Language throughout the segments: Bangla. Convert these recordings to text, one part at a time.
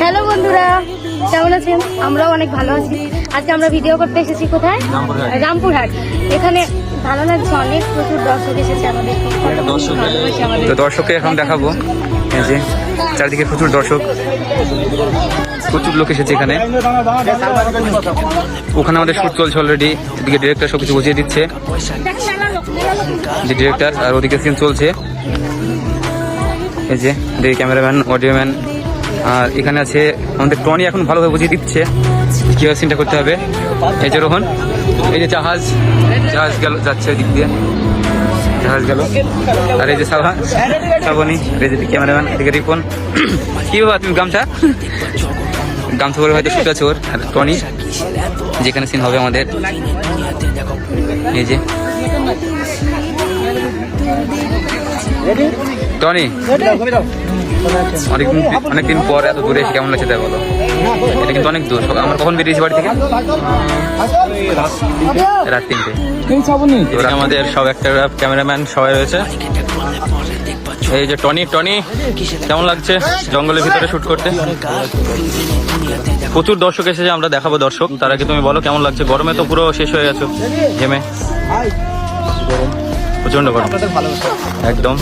হ্যালো বন্ধুরা, কেমন আছেন? আমরাও অনেক ভালো আছি। আজকে আমরা ভিডিও করতে এসেছি কোথায়? রামপুরহাট। এখানে ভালো লাগছে, অনেক প্রচুর দর্শক এসেছে আমাদের। তো দর্শককে এখন দেখাবো, এই যে চারদিকে প্রচুর দর্শক, প্রচুর লোক এসেছে এখানে। ওখানে আমাদের শুট চলছে অলরেডি, এদিকে ডিরেক্টর সবকিছু বুঝিয়ে দিচ্ছে, যে ডিরেক্টর, আর ওদিকে সিন চলছে। এই যে ক্যামেরাম্যান, অডিওম্যান, আর এখানে আছে আমাদের টনি, এখন ভালোভাবে বুঝিয়ে দিচ্ছে কীভাবে সিনটা করতে হবে। এই যে রোহন, এই যে জাহাজ গেল, যাচ্ছে ওই দিক দিয়ে, জাহাজ গেল। আর এই যে শ্রাবণী, এই যে ক্যামেরাম্যান, এদিকে রিপন। কি বাবা তুমি গামছা পরে হয়তো শুট আছে ওর। আর টনি, যেখানে সিন হবে আমাদের, এই যে টনি। অনেকদিন পর এত দূরে এসে কেমন লাগছে তাই বলো? এটা কিন্তু অনেক দূর। আমরা কখন বেরিয়েছি বাড়ি থেকে? রাত 3টে। আমাদের সব একটা ক্যামেরাম্যান সবাই রয়েছে। এই যে টনি, কেমন লাগছে জঙ্গলের ভিতরে শুট করতে? প্রচুর দর্শক এসেছে, আমরা দেখাবো দর্শক। তার আগে তুমি বলো কেমন লাগছে? গরমে তো পুরো শেষ হয়ে গেছো, ঘেমে। প্রচন্ড গরম একদম।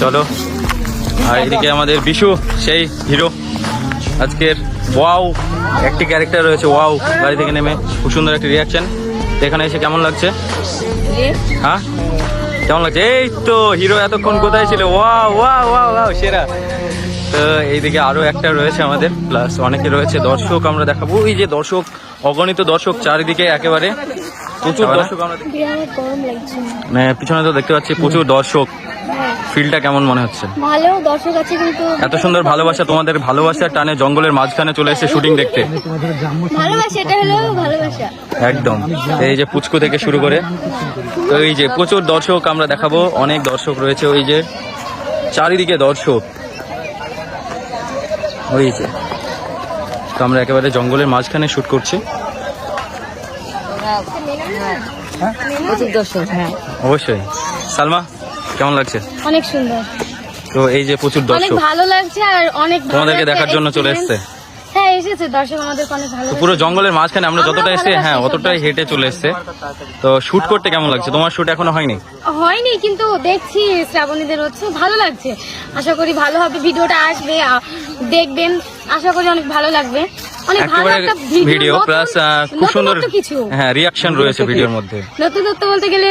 চলো, আর এদিকে আমাদের বিশু, সেই হিরো আজকের। ওয়াও, একটি ক্যারেক্টার রয়েছে, ওয়াও। গাড়ি থেকে নেমে খুব সুন্দর একটা রিয়াকশন। এখানে এসে কেমন লাগছে? হ্যাঁ, কেমন লাগছে? এই তো হিরো এতক্ষণ কোথায় ছিল? ওয়াও ওয়াও ওয়াও ওয়াও, সেরা। তো এইদিকে আরো একটা রয়েছে আমাদের, প্লাস অনেকে রয়েছে দর্শক। আমরা দেখাবো এই যে দর্শক, অগণিত দর্শক চারিদিকে, একেবারে প্রচুর দর্শক। আমরা পিছনে তো দেখতে পাচ্ছি প্রচুর দর্শক। ফিলটা কেমন মনে হচ্ছে? ভালো দর্শক আছে, কিন্তু এত সুন্দর ভালোবাসা, তোমাদের ভালোবাসার টানে জঙ্গলের মাঝখানে চলে এসে শুটিং দেখতে। ভালোবাসা, এটা হলো ভালোবাসা একদম। এই যে পুচকু থেকে শুরু করে, তো এই যে প্রচুর দর্শক আমরা দেখাবো, অনেক দর্শক রয়েছে। ওই যে চারিদিকে দর্শক, ওই যে। তো আমরা একেবারে জঙ্গলের মাঝখানে শুট করছি। অবশ্যই। সালমা, কেমন লাগছে? অনেক সুন্দর। তো এই যে প্রচুর অনেক দর্শক ভালো লাগছে, আর অনেক তোমাদেরকে দেখার জন্য চলে এসছে। হ্যাঁ, এসেছে দর্শক, আমাদের অনেক ভালো। তো পুরো জঙ্গলের মাঝখানে আমরা যতটা এসে, হ্যাঁ অতটাই হেঁটে চলে এসছে। তো শুট করতে কেমন লাগছে? তোমার শুট এখনো হয়নি? কিন্তু দেখছি শ্রাবণীদের হচ্ছে, ভালো লাগছে। আশা করি ভালো হবে, ভিডিওটা আসবে, দেখবেন। আশা করি অনেক ভালো লাগবে। অনেক ভালো একটা ভিডিও, প্লাস খুব সুন্দর কিছু, হ্যাঁ, রিয়াকশন রয়েছে ভিডিওর মধ্যে। নতুনত্ব বলতে গেলে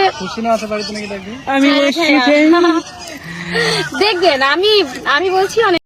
দেখবেন। আমি বলছি অনেক